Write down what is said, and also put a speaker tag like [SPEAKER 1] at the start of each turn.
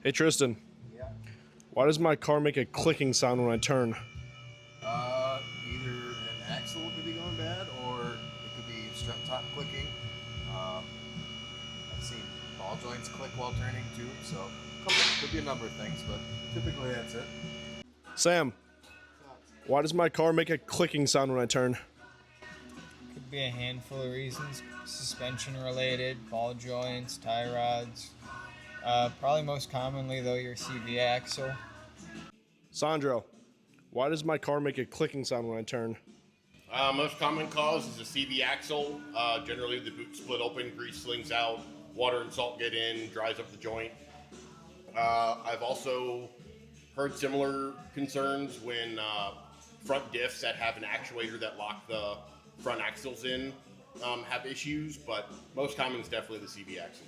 [SPEAKER 1] Hey Tristan,
[SPEAKER 2] Yeah.
[SPEAKER 1] why does my car make a clicking sound when I turn?
[SPEAKER 2] Either an axle could be going bad, or it could be strut top clicking. Um, I've seen ball joints click while turning too, so could be a number of things, but typically that's it.
[SPEAKER 1] Sam, why does my car make a clicking sound when I turn?
[SPEAKER 3] Could be a handful of reasons. Suspension related, ball joints, tie rods. Probably most commonly, though, your CV axle.
[SPEAKER 1] Sandro, why does my car make a clicking sound when I turn?
[SPEAKER 4] Most common cause is a CV axle. Generally, the boot split open, grease slings out, water and salt get in, dries up the joint. I've also heard similar concerns when front diffs that have an actuator that lock the front axles in have issues, but most common is definitely the CV axle.